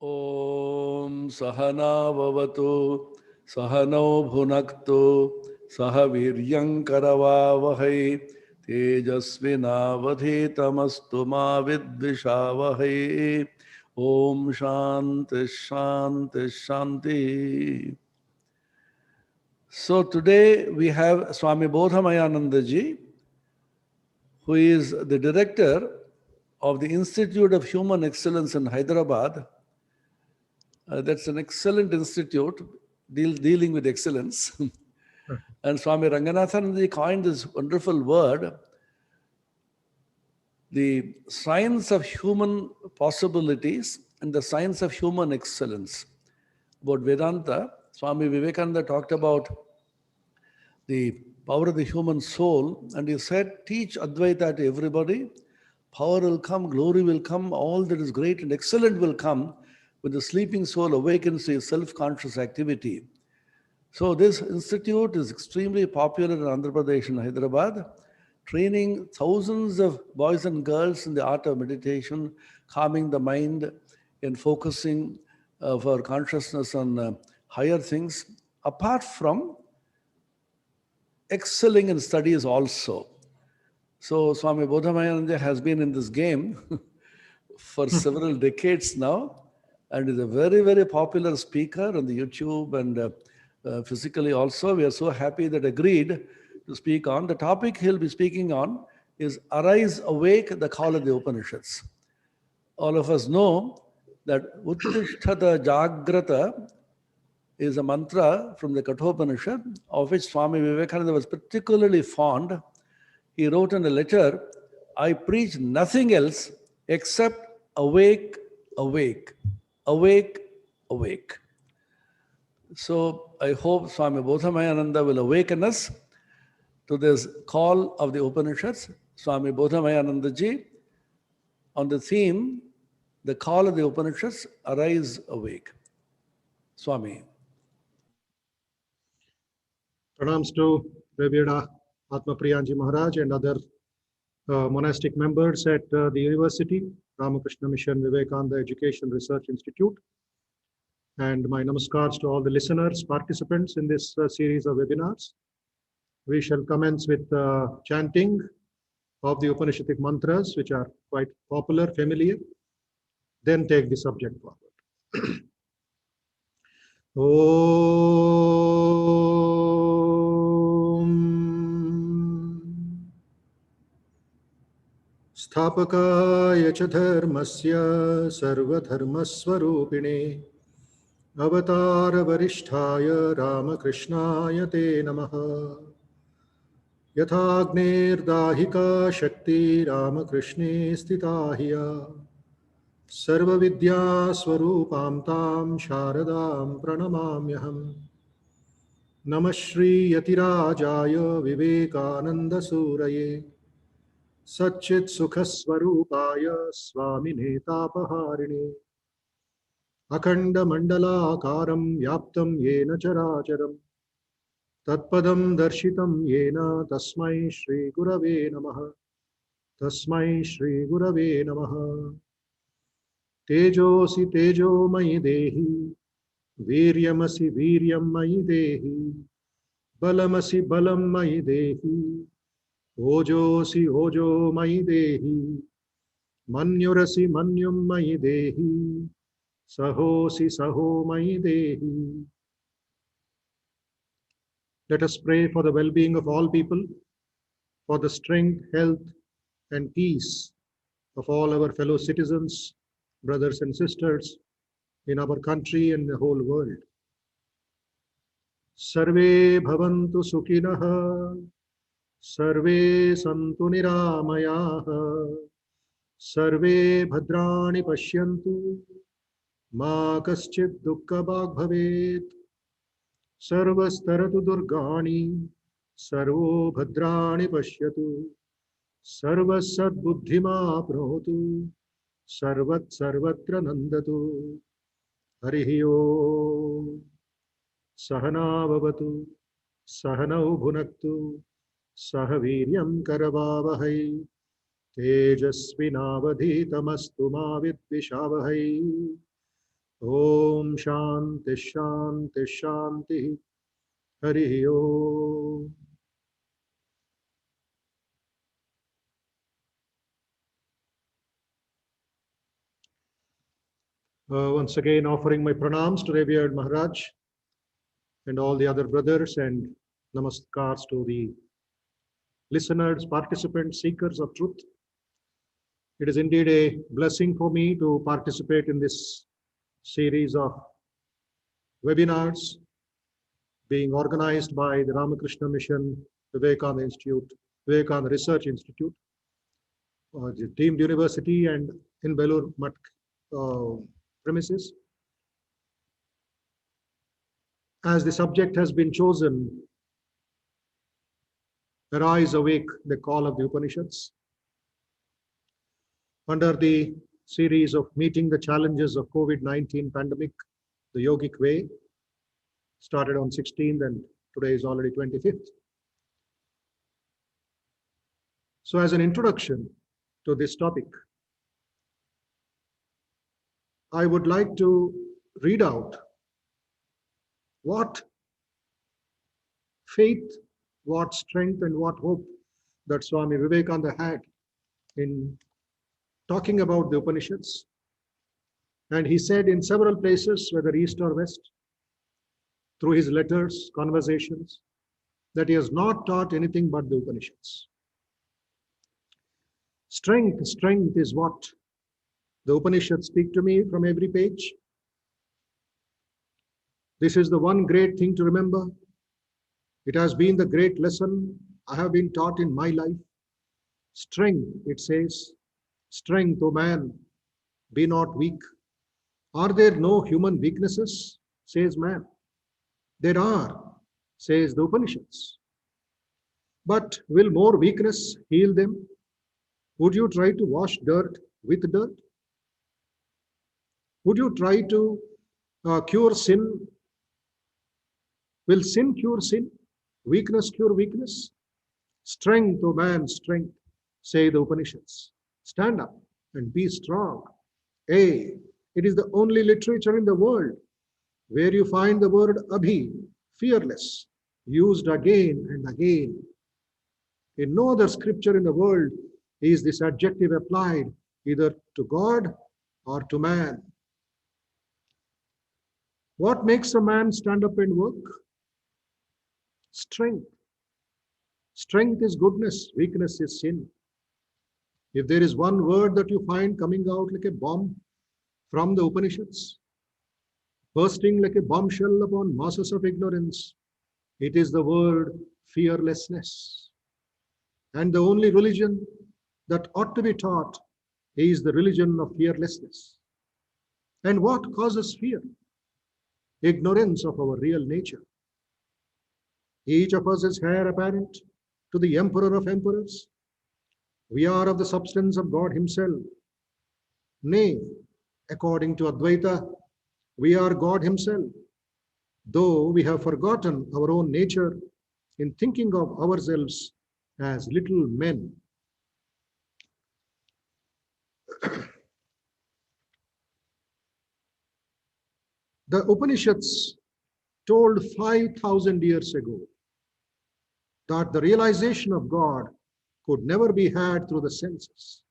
ॐ सहना भवतु सहनौ भुनक्तु सह वीर्यङ्करवावहै तेजस्विनावधीतमस्तु मा विद्विषावहै ॐ शान्ति शान्ति शान्ति. So today we have Swami Bodhamayananda ji, who is the director of the Institute of Human Excellence in Hyderabad. That's an excellent institute dealing with excellence. And Swami Ranganathan coined this wonderful word, the science of human possibilities and the science of human excellence. About Vedanta, Swami Vivekananda talked about the power of the human soul, and he said, teach Advaita to everybody. Power will come, glory will come, all that is great and excellent will come when the sleeping soul awakens to his self-conscious activity. So this institute is extremely popular in Andhra Pradesh and Hyderabad, training thousands of boys and girls in the art of meditation, calming the mind and focusing for consciousness on higher things, apart from excelling in studies also. So Swami Bodhamayananda has been in this game for several decades now, and is a very, very popular speaker on the YouTube and physically also. We are so happy that agreed to speak on. The topic he'll be speaking on is Arise, Awake, the Call of the Upanishads. All of us know that Uttishtata Jagrata is a mantra from the Kathopanishad, of which Swami Vivekananda was particularly fond. He wrote in a letter, I preach nothing else except awake, awake, awake, awake. So I hope Swami Bodhamayananda will awaken us to this call of the Upanishads. Swami Bodhamayananda ji, on the theme, the call of the Upanishads, arise, awake. Swami. Pranams to Reverend Atma Priyanji Maharaj and other monastic members at the university, Ramakrishna Mission Vivekananda Education Research Institute. And my namaskars to all the listeners, participants in this series of webinars. We shall commence with chanting of the Upanishadic mantras, which are quite popular, familiar, then take the subject forward. Sthapakaya cha dharmasya sarvadharmaswarupine avatara varishtaya Ramakrishnaya te namaha yathagner dahika shakti Ramakrishne stitahiya sarva vidya swarupam tam sharadam pranamamyaham Namah Shri Yatirajaya Vivekananda Suraye Satchit Sukhaswarupaya Swamine Tapaharine Akhanda Mandala Akaram Yaptam Yena Characharam Tatpadam Darshitam Yena Tasmai Shri Gurave Namaha Tasmai Shri Gurave Namaha Tejosi Tejo Mai Dehi Viryamasi Viryam Mai Dehi Balamasi Balam Mai Dehi Ojosi Ojo Mai Dehi Manyurasi Manyum Mai Dehi Sahosi Saho Mai Dehi. Let us pray for the well-being of all people, for the strength, health and peace of all our fellow citizens, brothers and sisters in our country and the whole world. Sarve bhavantu sukhinah, sarve santu niramayah, sarve bhadrani pashyantu, ma kaschid dukkha bhag bhavet, sarvastaratu durgani, sarvo bhadrani pashyatu, sarvasad buddhima pranotu, sarvat sarvatra nandatu. Harihi Om. Sahana bhavatu, sahanau bhunaktu, sahaviryam karavavahai, tejasvinavadhitamastu ma vidvishavahai, Om Shanti Shanti Shanti. Hari Om. Once again, offering my pranams to Revered Maharaj and all the other brothers, and namaskars to the listeners, participants, seekers of truth. It is indeed a blessing for me to participate in this series of webinars being organized by the Ramakrishna Mission, Vivekananda Institute, Vivekananda Research Institute, the deemed university, and in Belur Mat premises. As the subject has been chosen, Arise Awake, the call of the Upanishads, under the series of meeting the challenges of COVID-19 pandemic, the yogic way, started on 16th and today is already 25th. So as an introduction to this topic, I would like to read out what faith, what strength, and what hope that Swami Vivekananda had in talking about the Upanishads. And he said in several places, whether east or west, through his letters, conversations, that he has not taught anything but the Upanishads. Strength is what the Upanishads speak to me from every page. This is the one great thing to remember. It has been the great lesson I have been taught in my life. Strength, it says, strength, O man, be not weak. Are there no human weaknesses, says man? There are, says the Upanishads. But will more weakness heal them? Would you try to wash dirt with dirt? Would you try to cure sin? Will sin cure sin? Weakness cure weakness? Strength, O man, strength, say the Upanishads. Stand up and be strong. It is the only literature in the world where you find the word abhi, fearless, used again and again. In no other scripture in the world is this adjective applied either to God or to man. What makes a man stand up and work? Strength. Strength is goodness, weakness is sin. If there is one word that you find coming out like a bomb from the Upanishads, bursting like a bombshell upon masses of ignorance, it is the word fearlessness. And the only religion that ought to be taught is the religion of fearlessness. And what causes fear? Ignorance of our real nature. Each of us is heir apparent to the emperor of emperors. We are of the substance of God himself. Nay, according to Advaita, we are God himself, though we have forgotten our own nature in thinking of ourselves as little men. The Upanishads told 5,000 years ago that the realization of God could never be had through the senses.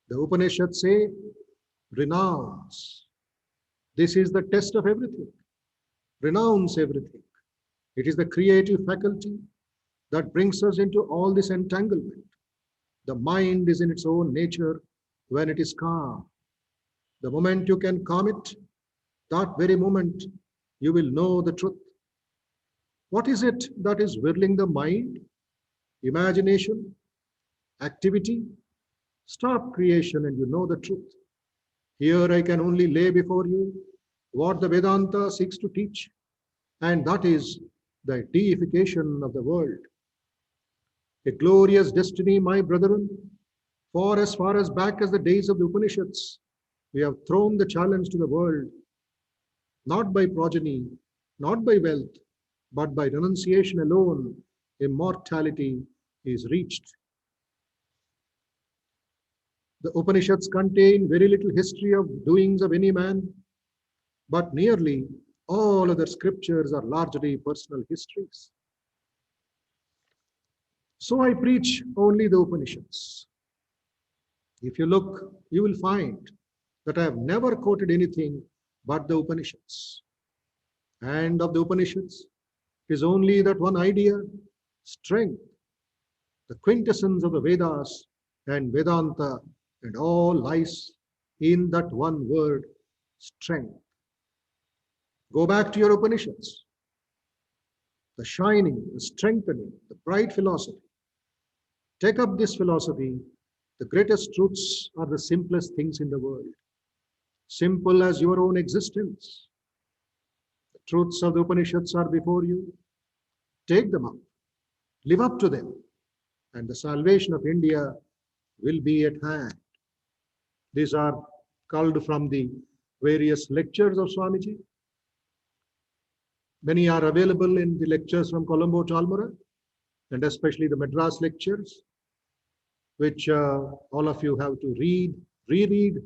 The Upanishads say, renounce. This is the test of everything. Renounce everything. It is the creative faculty that brings us into all this entanglement. The mind is in its own nature when it is calm. The moment you can calm it, that very moment you will know the truth. What is it that is whirling the mind? Imagination, activity. Stop creation and you know the truth. Here I can only lay before you what the Vedanta seeks to teach, and that is the deification of the world. A glorious destiny, my brethren, for as far as back as the days of the Upanishads, we have thrown the challenge to the world, not by progeny, not by wealth, but by renunciation alone, immortality is reached. The Upanishads contain very little history of doings of any man, but nearly all other scriptures are largely personal histories. So I preach only the Upanishads. If you look, you will find that I have never quoted anything but the Upanishads. And of the Upanishads is only that one idea, strength, the quintessence of the Vedas and Vedanta, and all lies in that one word, strength. Go back to your Upanishads. The shining, the strengthening, the bright philosophy. Take up this philosophy. The greatest truths are the simplest things in the world. Simple as your own existence. The truths of the Upanishads are before you. Take them up. Live up to them. And the salvation of India will be at hand. These are culled from the various lectures of Swamiji. Many are available in the lectures from Colombo to Almora, and especially the Madras lectures, which all of you have to read, reread,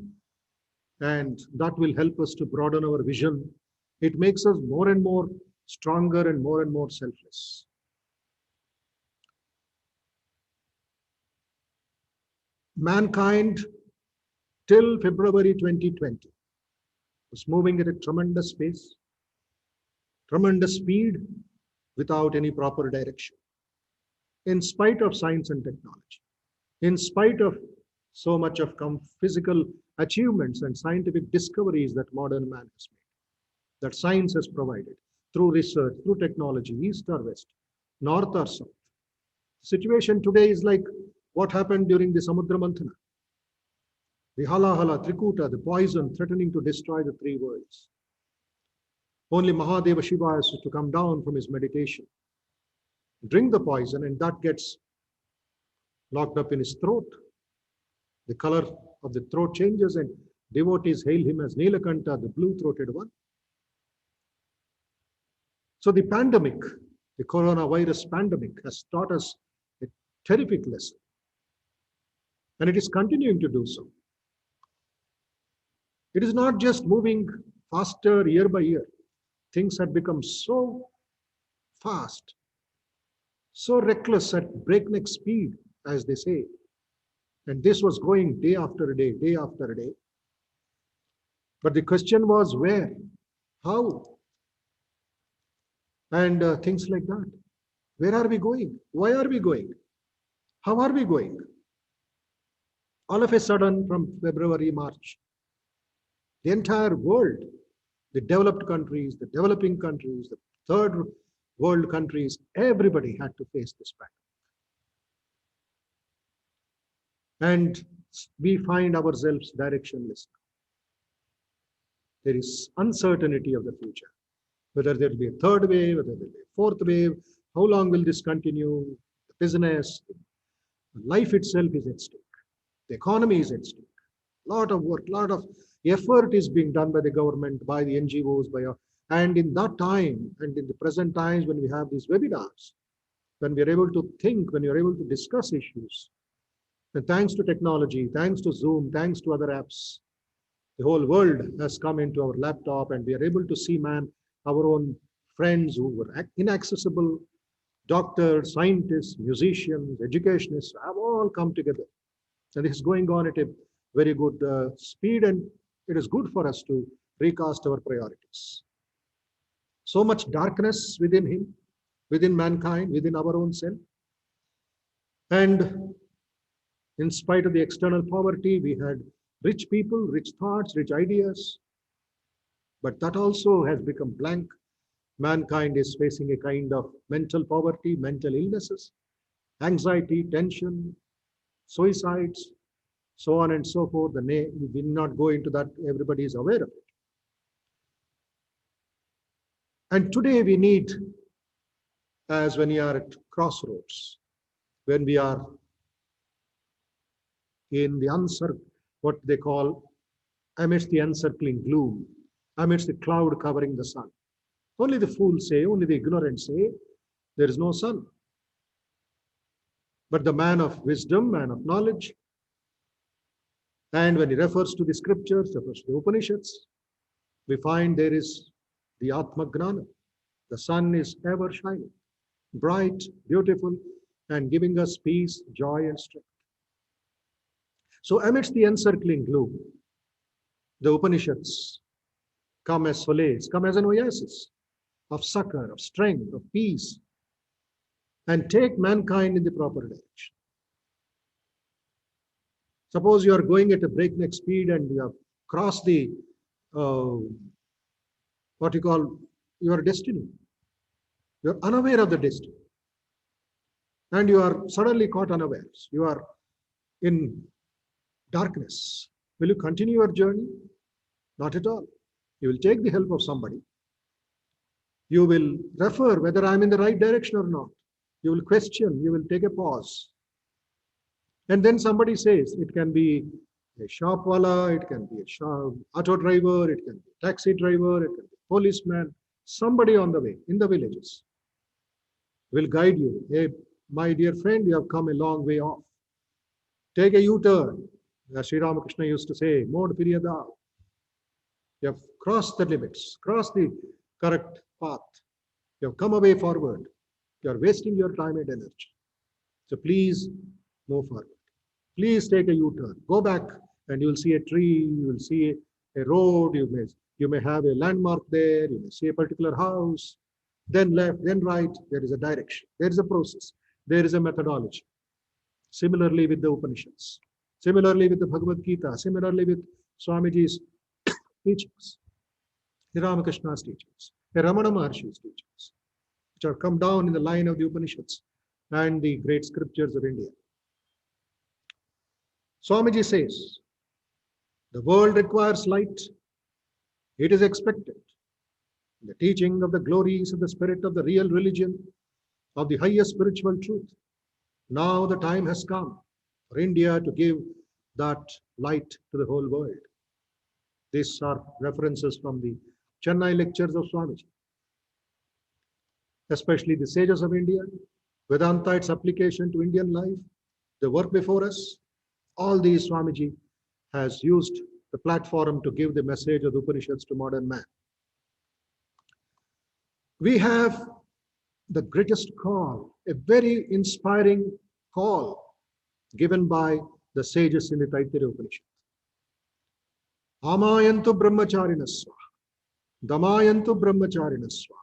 and that will help us to broaden our vision. It makes us more and more stronger and more selfless. Mankind till February 2020 was moving at a tremendous pace, tremendous speed, without any proper direction. In spite of science and technology, in spite of so much of physical achievements and scientific discoveries that modern man has made, that science has provided through research, through technology, east or west, north or south. Situation today is like what happened during the Samudra Manthana. The Halahala, Trikuta, the poison threatening to destroy the three worlds. Only Mahadeva Shiva has to come down from his meditation, drink the poison, and that gets locked up in his throat. The color of the throat changes and devotees hail him as Nilakanta, the blue-throated one. So the pandemic, the coronavirus pandemic, has taught us a terrific lesson. And it is continuing to do so. It is not just moving faster year by year. Things had become so fast, so reckless at breakneck speed, as they say. And this was going day after day, day after day. But the question was where, how, and things like that. Where are we going? Why are we going? How are we going? All of a sudden, from February, March, the entire world, the developed countries, the developing countries, the third world countries, everybody had to face this pandemic. And we find ourselves directionless. There is uncertainty of the future, whether there will be a third wave, whether there will be a fourth wave, how long will this continue, the business, life itself is at stake, the economy is at stake. A lot of work, a lot of effort is being done by the government, by the NGOs, and in that time, and in the present times when we have these webinars, when we are able to think, when we are able to discuss issues, and thanks to technology, thanks to Zoom, thanks to other apps, the whole world has come into our laptop, and we are able to see our own friends who were inaccessible, doctors, scientists, musicians, educationists, have all come together. And this is going on at a very good speed, and it is good for us to recast our priorities. So much darkness within him, within mankind, within our own self. And in spite of the external poverty, we had rich people, rich thoughts, rich ideas. But that also has become blank. Mankind is facing a kind of mental poverty, mental illnesses, anxiety, tension, suicides, so on and so forth. We will not go into that. Everybody is aware of it. And today we need, as when we are at crossroads, when we are in the what they call amidst the encircling gloom, amidst the cloud covering the sun. Only the fools say, only the ignorant say, there is no sun. But the man of wisdom, man of knowledge, and when he refers to the scriptures, refers to the Upanishads, we find there is the Atma Gnana. The sun is ever shining, bright, beautiful, and giving us peace, joy, and strength. So amidst the encircling gloom, the Upanishads come as solace, come as an oasis of succor, of strength, of peace, and take mankind in the proper direction. Suppose you are going at a breakneck speed and you have crossed the, what you call, your destiny. You are unaware of the destiny. And you are suddenly caught unawares. You are in darkness. Will you continue your journey? Not at all. You will take the help of somebody. You will refer whether I'm in the right direction or not. You will question, you will take a pause. And then somebody says, it can be a shopwala, it can be a auto driver, it can be a taxi driver, it can be a policeman, somebody on the way, in the villages, will guide you. Hey, my dear friend, you have come a long way off. Take a U-turn. As Sri Ramakrishna used to say, Mod Piriyada. You have crossed the limits, crossed the correct path. You have come away forward. You are wasting your time and energy. So please move forward. Please take a U-turn. Go back and you will see a tree, you will see a road, you may have a landmark there, you may see a particular house. Then left, then right, there is a direction, there is a process, there is a methodology. Similarly with the Upanishads, similarly with the Bhagavad Gita, similarly with Swamiji's teachings, the Ramakrishna's teachings, the Ramana Maharshi's teachings, which have come down in the line of the Upanishads and the great scriptures of India. Swamiji says, the world requires light. It is expected. The teaching of the glories of the spirit of the real religion, of the highest spiritual truth. Now the time has come for India to give that light to the whole world. These are references from the Chennai lectures of Swamiji. Especially the sages of India, Vedanta, its application to Indian life, the work before us, all these Swamiji has used the platform to give the message of the Upanishads to modern man. We have the greatest call, a very inspiring call given by the sages in the Taittiriya Upanishad. Amayantu brahmacharinasva, damayantu brahmacharinasva,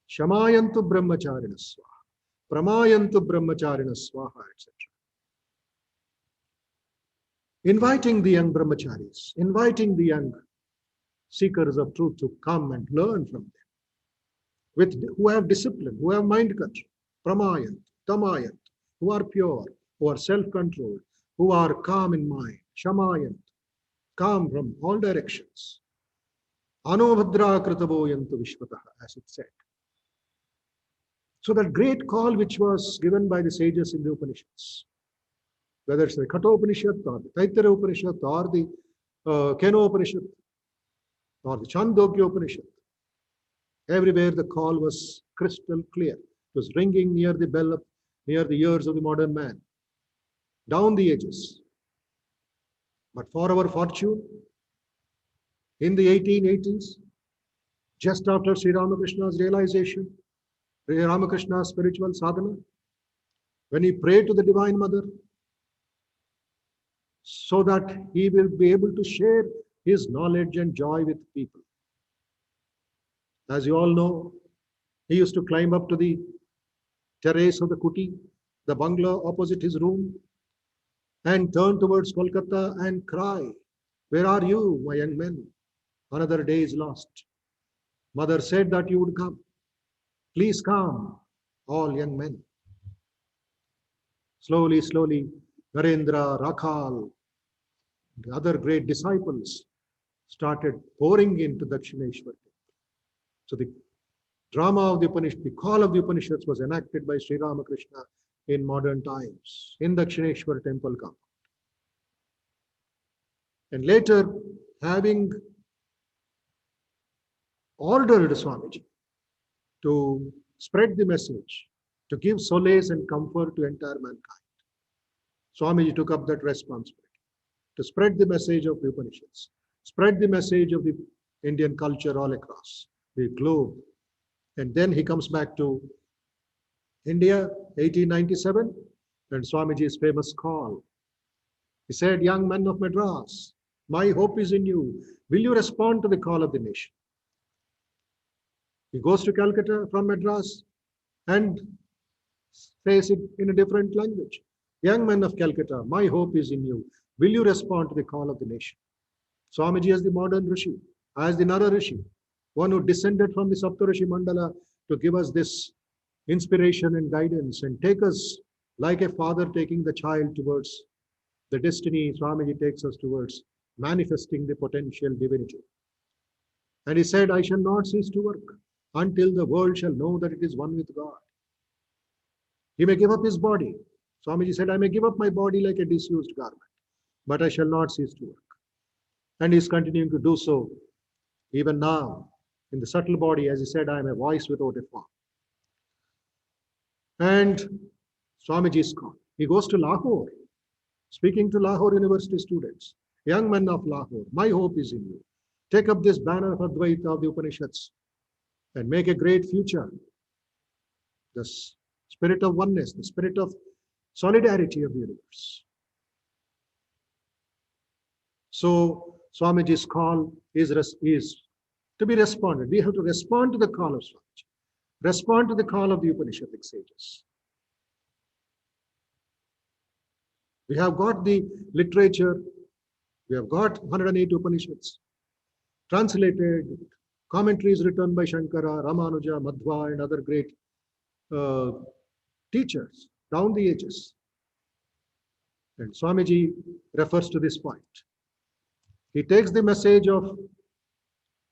shamayantu brahmacharinasva, pramayantu brahmacharinasva, etc. Inviting the young brahmacharis, inviting the young seekers of truth to come and learn from them, who have discipline, who have mind control, pramayant, tamayant, who are pure, who are self-controlled, who are calm in mind, shamayant, calm from all directions. Anobhadra kritavoyantu vishvataha, as it said. So that great call which was given by the sages in the Upanishads, whether it's the Katha Upanishad or the Taittiriya Upanishad or the Kena Upanishad or the Chandogya Upanishad, everywhere the call was crystal clear. It was ringing near the bell, near the ears of the modern man, down the ages. But for our fortune, in the 1880s, just after Sri Ramakrishna's realization, Sri Ramakrishna's spiritual sadhana, when he prayed to the Divine Mother, so that he will be able to share his knowledge and joy with people. As you all know, he used to climb up to the terrace of the kuti, the bungalow opposite his room, and turn towards Kolkata and cry, "Where are you, my young men? Another day is lost. Mother said that you would come. Please come, all young men." Slowly, slowly, Narendra, Rakhal, the other great disciples started pouring into Dakshineshwar. So the drama of the Upanishad, the call of the Upanishads was enacted by Sri Ramakrishna in modern times in Dakshineshwar temple compound. And later, having ordered Swamiji to spread the message, to give solace and comfort to entire mankind, Swamiji took up that responsibility to spread the message of the Upanishads, spread the message of the Indian culture all across the globe. And then he comes back to India, 1897, and Swamiji's famous call. He said, young men of Madras, my hope is in you. Will you respond to the call of the nation? He goes to Calcutta from Madras and says it in a different language. Young men of Calcutta, my hope is in you. Will you respond to the call of the nation? Swamiji as the modern Rishi, as the Nara Rishi, one who descended from the Saptarishi Mandala to give us this inspiration and guidance and take us like a father taking the child towards the destiny. Swamiji takes us towards manifesting the potential divinity. And he said, I shall not cease to work until the world shall know that it is one with God. He may give up his body. Swamiji said, I may give up my body like a disused garment, but I shall not cease to work. And he is continuing to do so even now in the subtle body. As he said, I am a voice without a form. And Swamiji is called. He goes to Lahore, speaking to Lahore University students. Young men of Lahore, my hope is in you. Take up this banner of Advaita of the Upanishads and make a great future. The spirit of oneness, the spirit of solidarity of the universe. So Swamiji's call is to be responded. We have to respond to the call of Swamiji. Respond to the call of the Upanishadic sages. We have got the literature. We have got 108 Upanishads, translated, commentaries written by Shankara, Ramanuja, Madhva, and other great teachers down the ages. And Swamiji refers to this point. He takes the message of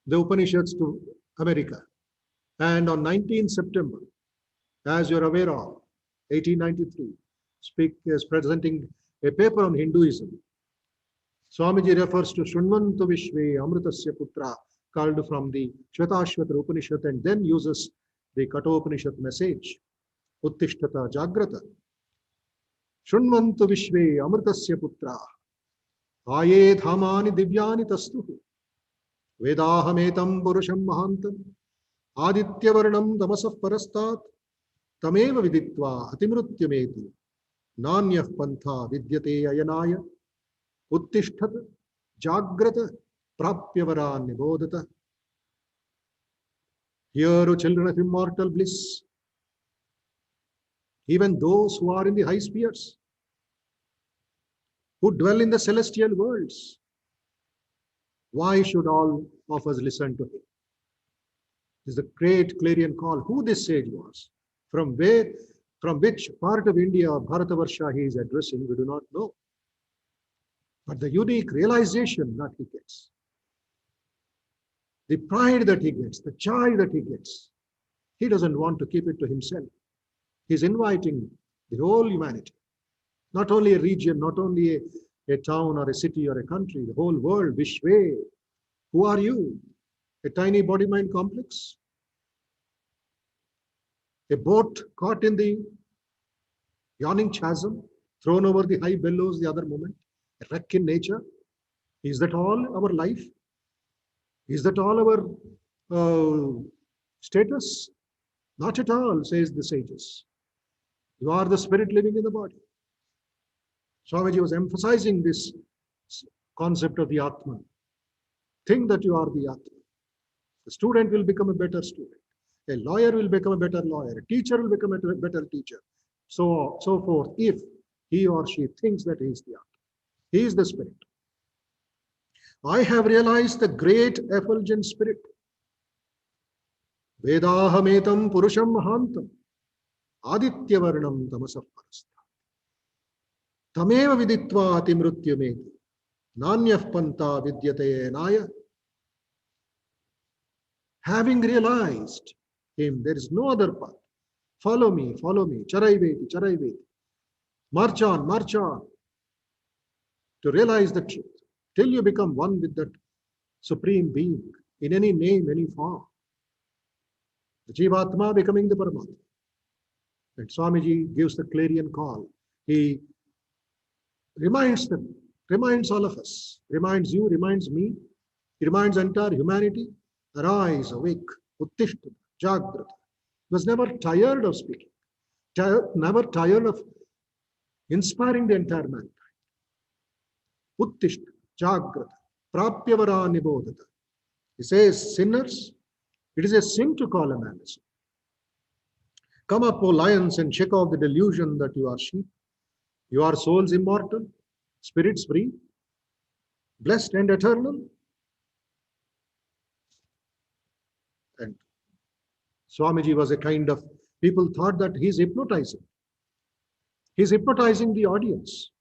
the Upanishads to America. And on 19 September, as you're aware of, 1893, is presenting a paper on Hinduism. Swamiji refers to Shunvantu Vishve Amritasya Putra, called from the Shvetashvatara Upanishad, and then uses the Kathopanishad message, Uttishtata Jagrata. Shunvantu Vishve Amritasya Putra, Aye Dhamani Divyani Tastuhu, Vedahametam Purusham Mahantam, Aditya Varnam Damasaf Parastat, Tameva Viditva Atimrutyameti, Nanyah Pantha Vidyate Ayanaya, Uttishthata Jagrata Prapyavaran Nibodhata. Hear, O children of immortal bliss, even those who are in the high spheres, who dwell in the celestial worlds. Why should all of us listen to him? It is the great clarion call. Who this sage was, from which part of India or Bharatavarsha he is addressing, we do not know. But the unique realization that he gets, the pride that he gets, the joy that he gets, he doesn't want to keep it to himself. He's inviting the whole humanity, not only a region, not only a town or a city or a country, the whole world. Vishwe, who are you? A tiny body-mind complex? A boat caught in the yawning chasm, thrown over the high billows the other moment, a wreck in nature? Is that all our life? Is that all our status? Not at all, says the sages. You are the spirit living in the body. Swamiji was emphasizing this concept of the Atman. Think that you are the Atman. The student will become a better student. A lawyer will become a better lawyer. A teacher will become a better teacher. So forth, if he or she thinks that he is the Atman. He is the spirit. I have realized the great effulgent spirit. Vedahametam Purusham Mahantam, Aditya Varnam Tamasaf Parasta. Tameva Viditva Atimrutyameti, Nanyah Panta Vidyate Naya. Having realized him, there is no other path. Follow me, Charaiveti, Charaiveti. March on, to realize the truth, till you become one with that supreme being, in any name, any form. The Jivatma becoming the Paramatma. And Swamiji gives the clarion call. He reminds all of us, reminds you, reminds me, He reminds entire humanity, arise, awake, uttishta, jagrata. He was never tired of speaking, never tired of inspiring the entire mankind. Uttishta, jagrata, prapyavara nibodhata. He says, sinners, it is a sin to call a man a sinner. Come up, O lions, and shake off the delusion that you are sheep. You are souls immortal, spirits free, blessed and eternal. And Swamiji was a kind of, people thought that he's hypnotizing. He's hypnotizing the audience,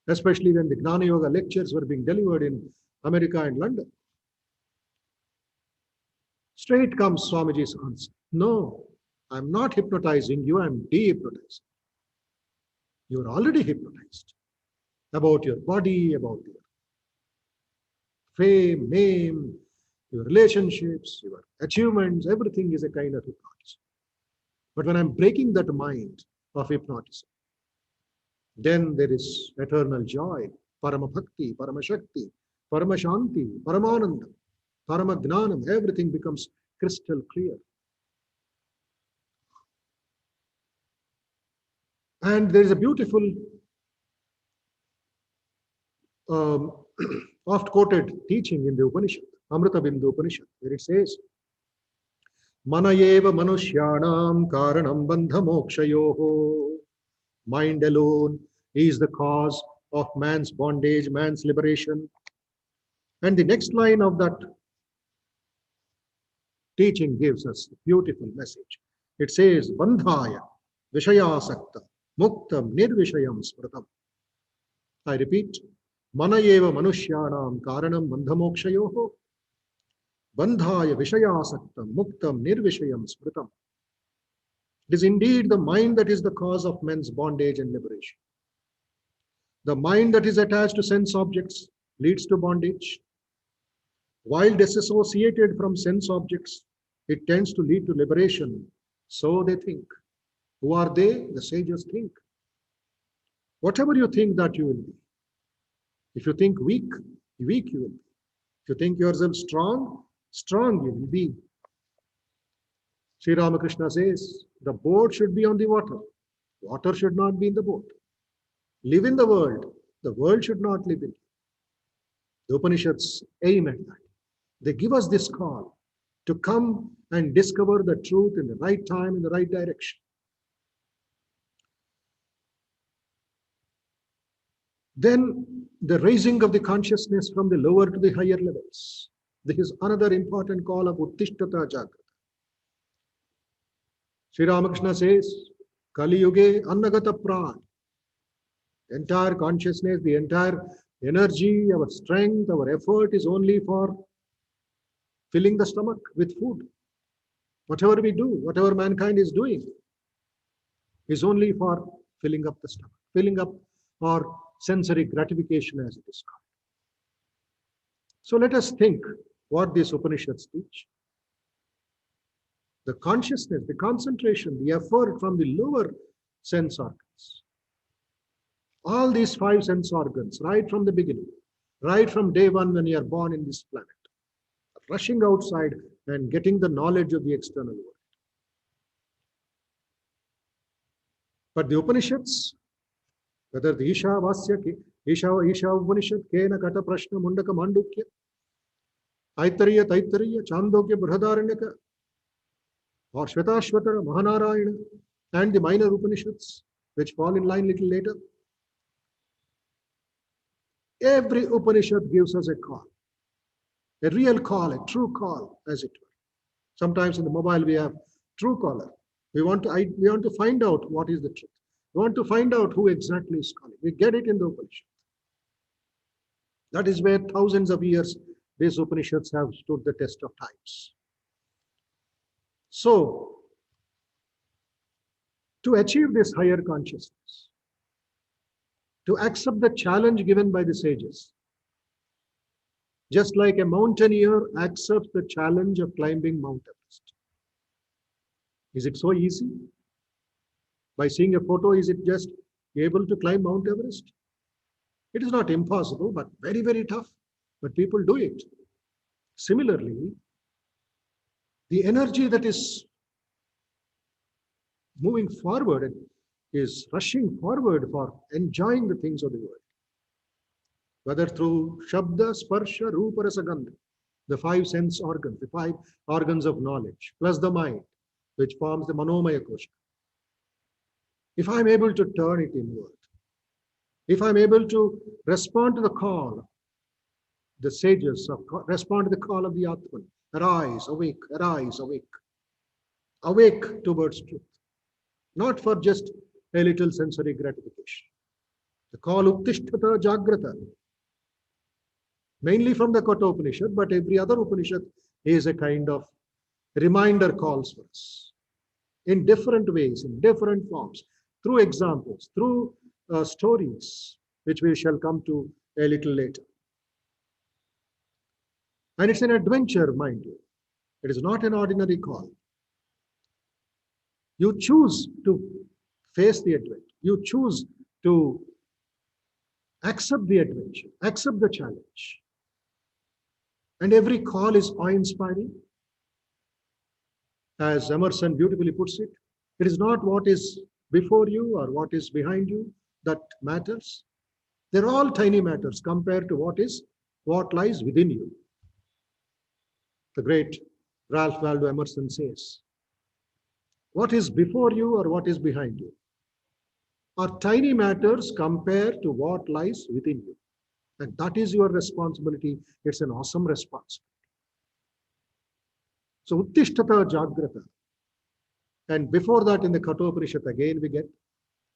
especially when the Gnana Yoga lectures were being delivered in America and London. Straight comes Swamiji's answer. No, I'm not hypnotizing you, I'm de-hypnotizing. You're already hypnotized about your body, about your fame, name, your relationships, your achievements, everything is a kind of hypnotism. But when I'm breaking that mind of hypnotism, then there is eternal joy, Parama Bhakti, Parama Shakti, Parama Shanti, Paramanandam, Parama Gnanam, everything becomes crystal clear. And there is a beautiful, oft-quoted teaching in the Upanishad, Amrita Bindu Upanishad, where it says, Manayeva manushyanam karanam bandha mokshayoho. Mind alone is the cause of man's bondage, man's liberation. And the next line of that teaching gives us a beautiful message. It says, Bandhaya Vishayasakta Muktam Nirvishayam Smritam. I repeat, Manayeva Manushyanam Karanam Bandhamokshayoho Bandhaya Vishayasaktam Muktam Nirvishayam Smritam. It is indeed the mind that is the cause of men's bondage and liberation. The mind that is attached to sense objects leads to bondage. While disassociated from sense objects, it tends to lead to liberation. So they think. Who are they? The sages think. Whatever you think that you will be. If you think weak, weak you will be. If you think yourself strong, strong you will be. Sri Ramakrishna says, the boat should be on the water. Water should not be in the boat. Live in the world should not live in you. The Upanishads aim at that. They give us this call to come and discover the truth in the right time, in the right direction. Then the raising of the consciousness from the lower to the higher levels. This is another important call of Uttishtata Jagrata. Sri Ramakrishna says, Kali Yuge Annagata Pran. Entire consciousness, the entire energy, our strength, our effort is only for filling the stomach with food. Whatever we do, whatever mankind is doing, is only for filling up the stomach, filling up our sensory gratification, as it is called. So let us think what these Upanishads teach. The consciousness, the concentration, the effort from the lower sense organs. All these 5 sense organs, right from the beginning, right from day one when you are born in this planet, rushing outside and getting the knowledge of the external world. But the Upanishads, whether the Ishavasya, Isha Upanishad, Kena Kata Prashna Mundaka Mandukya, Aitariya, Taitariya, Chandogya, Brihadaranyaka, or Shvetashvatara, Mahanarayana, and the minor Upanishads, which fall in line little later. Every Upanishad gives us a call, a real call, a true call, as it were. Sometimes in the mobile we have true caller. We want to find out what is the truth. We want to find out who exactly is calling. We get it in the Upanishad. That is where thousands of years these Upanishads have stood the test of times. So, to achieve this higher consciousness, to accept the challenge given by the sages, just like a mountaineer accepts the challenge of climbing Mount Everest. Is it so easy? By seeing a photo, is it just able to climb Mount Everest? It is not impossible, but very, very tough. but people do it. Similarly, the energy that is moving forward is rushing forward for enjoying the things of the world, whether through Shabda, Sparsha, Rupa, Rasa, Gandha, the five sense organs, the five organs of knowledge, plus the mind, which forms the Manomaya Kosha. If I'm able to turn it inward, if I'm able to respond to the call, the sages respond to the call of the Atman, arise, awake, awake towards truth, not for just a little sensory gratification. The call Uttishtata Jagrata, mainly from the Kathopanishad, but every other Upanishad is a kind of reminder calls for us in different ways, in different forms, through examples, through stories, which we shall come to a little later. And it's an adventure, mind you. It is not an ordinary call. You choose to face the adventure. You choose to accept the adventure, accept the challenge. And every call is awe-inspiring. As Emerson beautifully puts it, it is not what is before you or what is behind you that matters. They're all tiny matters compared to what lies within you. The great Ralph Waldo Emerson says, what is before you or what is behind you are tiny matters compared to what lies within you. And that is your responsibility. It's an awesome responsibility. So Uttishtata Jagrata. And before that in the Kathopanishad again we get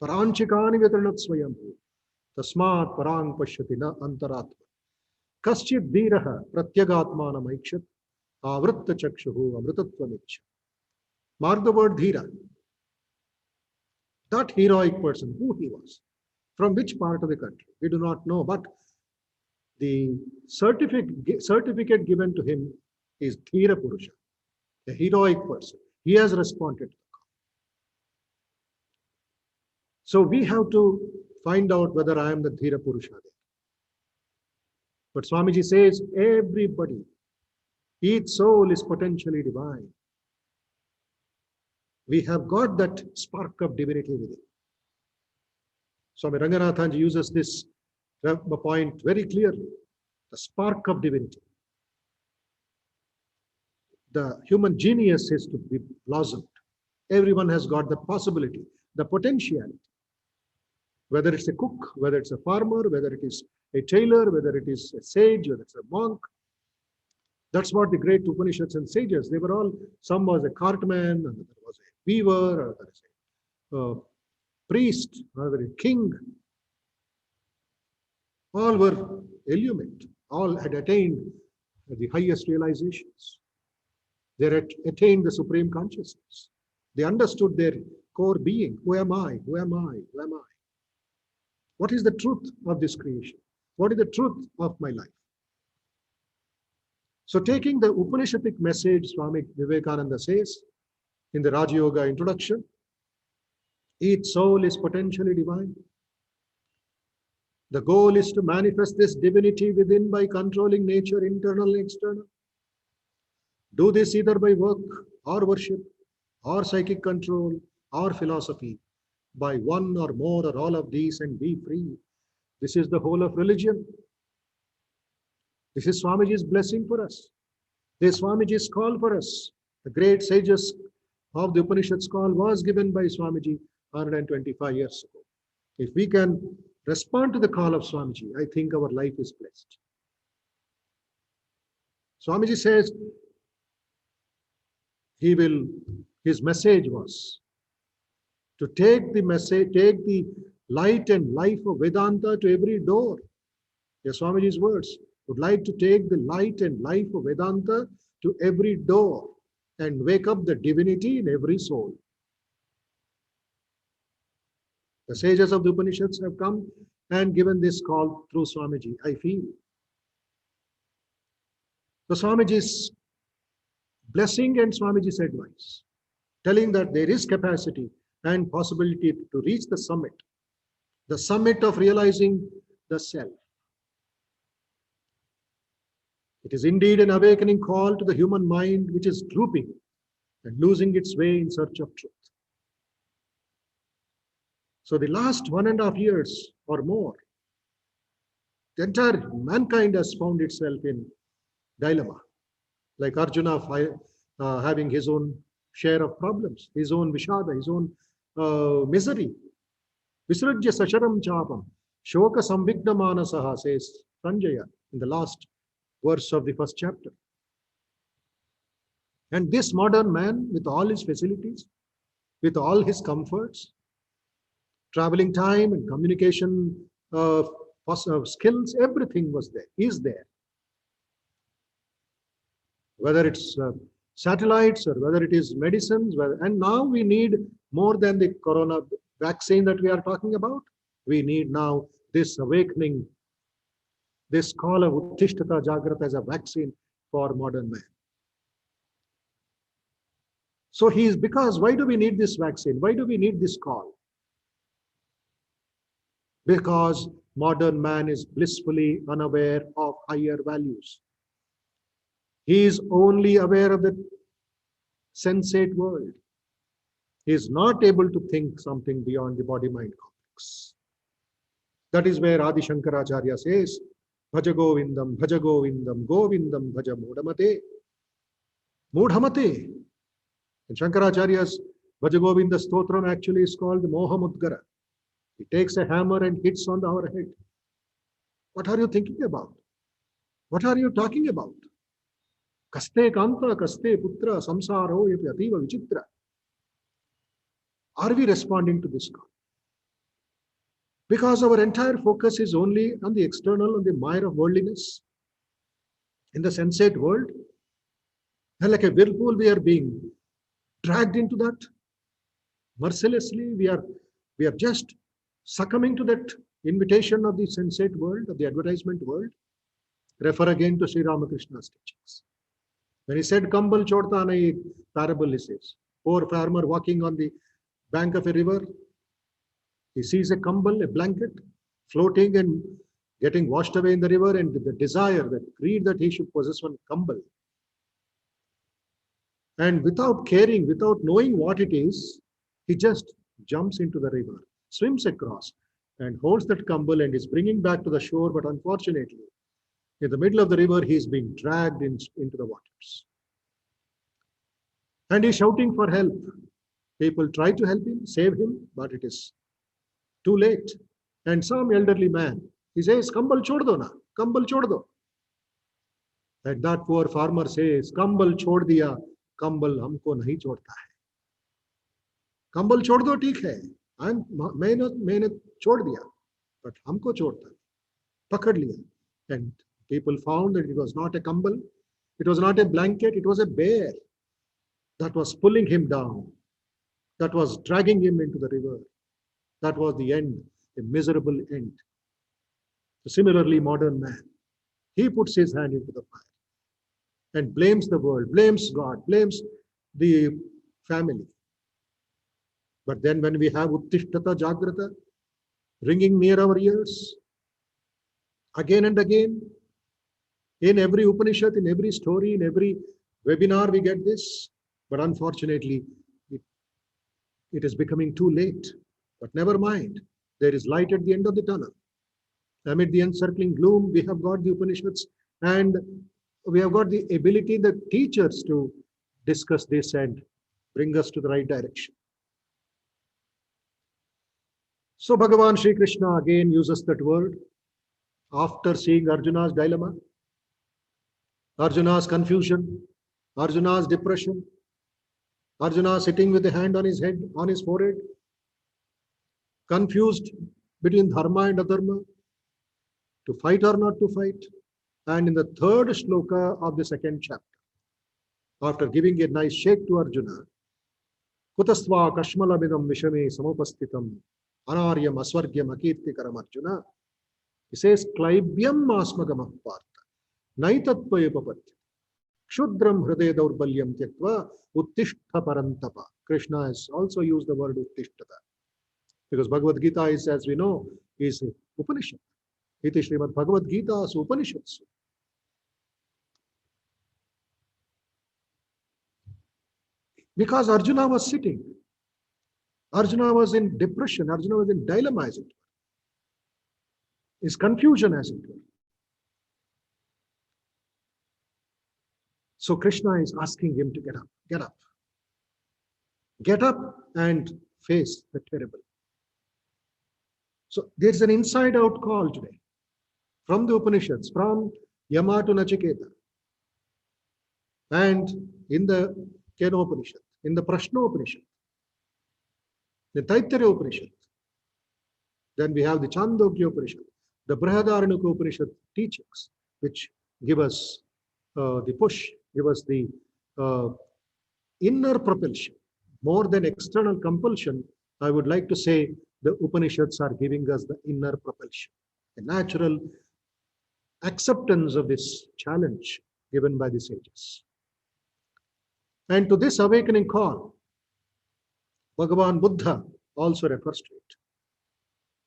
Paranchikani Vitranat Swayambhu Tasmat Parang Pashyati Na Antaratma Kaschid Dhiraha Pratyagatmanam Aikshat Avritta Chakshuhu Amritattvamicha. Mark the word Dhira. That heroic person, who he was, from which part of the country, we do not know, but the certificate given to him is Dhira Purusha, a heroic person. He has responded. So we have to find out whether I am the Dhira Purusha. But Swamiji says, everybody, each soul is potentially divine. We have got that spark of divinity within. Swami Ranganathanji uses this point very clearly. The spark of divinity. The human genius is to be blossomed. Everyone has got the possibility, the potentiality. Whether it's a cook, whether it's a farmer, whether it is a tailor, whether it is a sage, whether it's a monk. That's what the great Upanishads and sages, they were all, some was a cartman, another was a weaver, another is a priest, another a king. All were illumined, all had attained the highest realizations. They had attained the supreme consciousness. They understood their core being. Who am I? Who am I? Who am I? What is the truth of this creation? What is the truth of my life? So taking the Upanishadic message, Swami Vivekananda says in the Raja Yoga introduction, each soul is potentially divine. The goal is to manifest this divinity within by controlling nature, internal and external. Do this either by work or worship or psychic control or philosophy, by one or more or all of these, and be free. This is the whole of religion. This is Swamiji's blessing for us. This is Swamiji's call for us. The great sages of the Upanishads call was given by Swamiji 125 years ago. If we can respond to the call of Swamiji, I think our life is blessed. Swamiji says his message was to take the light and life of Vedanta to every door. Yes, Swamiji's words would like to take the light and life of Vedanta to every door and wake up the divinity in every soul. The sages of the Upanishads have come and given this call through Swamiji, I feel. So Swamiji's blessing and Swamiji's advice, telling that there is capacity and possibility to reach the summit of realizing the self. It is indeed an awakening call to the human mind which is drooping and losing its way in search of truth. So the last 1.5 years or more, the entire mankind has found itself in dilemma, like Arjuna having his own share of problems, his own vishada, his own misery. Visrajya sasharam chapam, shoka samvigna manasaha, says Sanjaya in the last verse of the first chapter. And this modern man, with all his facilities, with all his comforts, traveling time and communication skills, everything was there, is there. Whether it's satellites or whether it is medicines, and now we need more than the corona vaccine that we are talking about. We need now this awakening, this call of Uttishtata Jagrata as a vaccine for modern man. So because why do we need this vaccine? Why do we need this call? Because modern man is blissfully unaware of higher values. He is only aware of the sensate world. He is not able to think something beyond the body-mind complex. That is where Adi Shankaracharya says, Bhaja Govindam, Govindam Bhaja Mudhamate. Mudhamate. And Shankaracharya's Bhaja Govinda Stotram actually is called the Moha Mudgara. He takes a hammer and hits on our head. What are you thinking about? What are you talking about? Kaste kanta, kaste putra, samsaro yapi ativa vichitra. Are we responding to this call? Because our entire focus is only on the external, on the mire of worldliness, in the sensate world. And like a whirlpool, we are being dragged into that. Mercilessly, we are just succumbing to that invitation of the sensate world, of the advertisement world. Refer again to Sri Ramakrishna's teachings. When he said, Kambal chodta nahi, parable he says. Poor farmer walking on the bank of a river. He sees a kambal, a blanket, floating and getting washed away in the river, and the desire, the greed that he should possess one kambal. And without caring, without knowing what it is, he just jumps into the river, swims across, and holds that kambal and is bringing back to the shore. But unfortunately, in the middle of the river, he is being dragged into the waters. And he's shouting for help. People try to help him, save him, but it is too late. And some elderly man, he says, Kambal chhod do na, Kambal chhod do. And that poor farmer says, Kambal chhod diya, Kambal humko nahi chhodta hai. Kambal chhod do, theek hai. Maine chhod diya, but humko chhodta hai. Pakad liya. And people found that it was not a kambal, it was not a blanket, it was a bear that was pulling him down, that was dragging him into the river. That was the end, a miserable end. Similarly, modern man, he puts his hand into the fire and blames the world, blames God, blames the family. But then when we have Uttishtata Jagrata ringing near our ears, again and again, in every Upanishad, in every story, in every webinar, we get this. But unfortunately, it is becoming too late. But never mind, there is light at the end of the tunnel. Amid the encircling gloom, we have got the Upanishads, and we have got the ability, the teachers, to discuss this and bring us to the right direction. So Bhagavan Sri Krishna again uses that word after seeing Arjuna's dilemma, Arjuna's confusion, Arjuna's depression, Arjuna sitting with a hand on his head, on his forehead, confused between dharma and adharma, to fight or not to fight. And in the third shloka of the second chapter, after giving a nice shake to Arjuna, Kutasva kashmalabidam vishame samupastitam anaryam asvargyam akirtikaram Arjuna, he says, Klaibyam asmagamah partha naitattvaya papatya kshudram hriday daurbalyam tyaktva uttishtha parantapa. Krishna has also used the word uttishtata, because Bhagavad Gita is, as we know, is Upanishad. Iti Srimad Bhagavad Gita Upanishadsu. Because Arjuna was sitting. Arjuna was in depression. Arjuna was in dilemma, as it were. His confusion, as it were. So Krishna is asking him to get up, get up. Get up and face the terrible. So there's an inside-out call today from the Upanishads, from Yama to Nachiketa. And in the Kenopanishad, in the Prashnopanishad, the Taittiriya Upanishad, then we have the Chandogya Upanishad, the Brihadaranyaka Upanishad teachings, which give us the push, give us the inner propulsion, more than external compulsion. I would like to say the Upanishads are giving us the inner propulsion, a natural acceptance of this challenge given by the sages. And to this awakening call, Bhagavan Buddha also refers to it.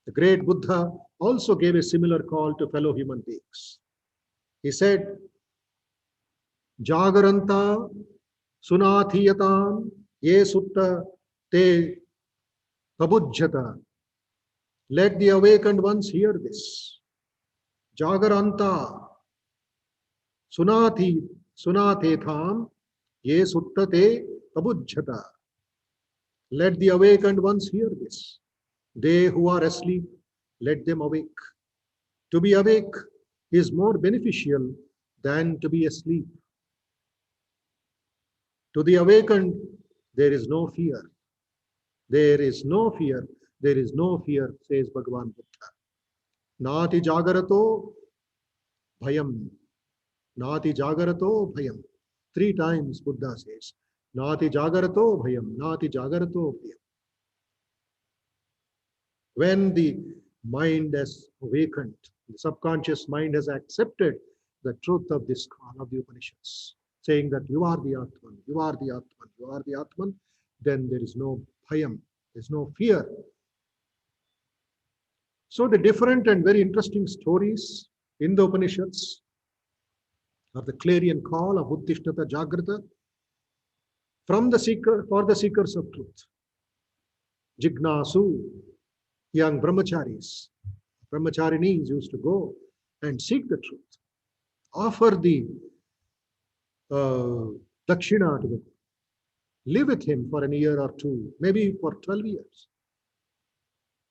The great Buddha also gave a similar call to fellow human beings. He said, Jagaranta sunathiyatan ye sutta te pabujjata. Let the awakened ones hear this. Jagaranta sunatetham ye sutta te pabujjata. Let the awakened ones hear this. They who are asleep, let them awake. To be awake is more beneficial than to be asleep. To the awakened, there is no fear. There is no fear. There is no fear, says Bhagavan Buddha. Nati jagarato bhayam. Nati jagarato bhayam. 3 times Buddha says, Nati jagarato bhayam. Nati jagarato bhayam. When the mind has awakened, the subconscious mind has accepted the truth of this call of the Upanishads, saying that you are the Atman, you are the Atman, you are the Atman, then there is no bhayam, there is no fear. So the different and very interesting stories in the Upanishads are the clarion call of Uttishtata Jagrata from the seeker, for the seekers of truth. Jignasu, young brahmacharis, brahmacharinis used to go and seek the truth, offer the dakshina to the Guru, live with him for a year or 2, maybe for 12 years.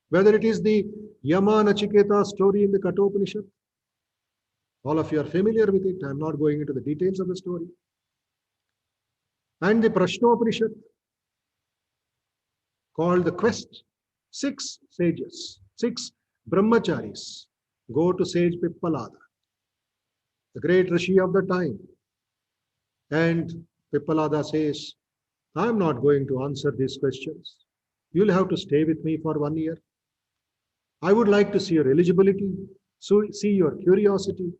Whether it is the Yama Nachiketa story in the Kathopanishad, all of you are familiar with it. I am not going into the details of the story. And the Prashnopanishad, called the quest. 6 sages, 6 brahmacharis go to sage Pippalada, the great rishi of the time. And Pippalada says, I am not going to answer these questions. You'll have to stay with me for 1 year. I would like to see your eligibility, see your curiosity,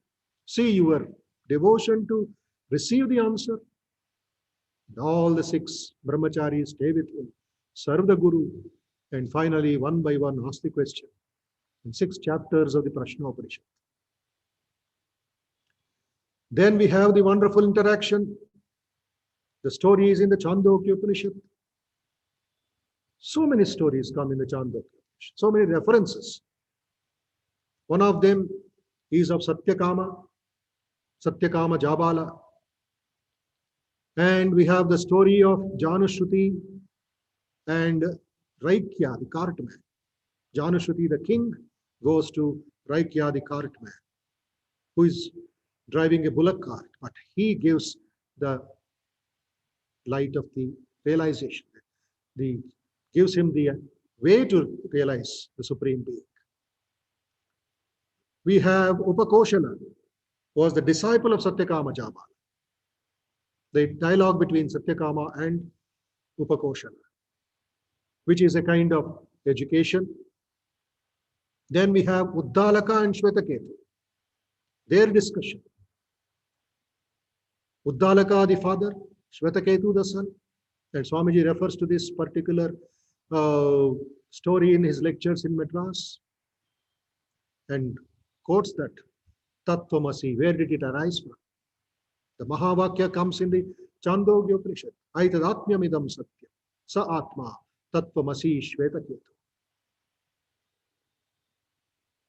see your devotion to receive the answer. And all the 6 brahmacharis stay with him, serve the Guru, and finally, one by one, ask the question in 6 chapters of the Prashnopanishad. Then we have the wonderful interaction. The story is in the Chandogya Upanishad. So many stories come in the Chandogya Upanishad, so many references. One of them is of Satyakama Jabala. And we have the story of Janushruti and Raikya, the cartman. Janushruti, the king, goes to Raikya, the cartman, who is driving a bullock cart, but he gives the light of the realization, gives him the way to realize the Supreme Being. We have Upakoshala, who was the disciple of Satyakama Jabala. The dialogue between Satyakama and Upakoshala, which is a kind of education. Then we have Uddalaka and Shvetaketu, their discussion. Uddalaka, the father, Shvetaketu, the son. And Swamiji refers to this particular story in his lectures in Madras and quotes that Tattvamasi, where did it arise from? The Mahavakya comes in the Chandogya Upanishad. Aitadatmyamidam satyam. Sa atma tattvamasi Shvetaketu.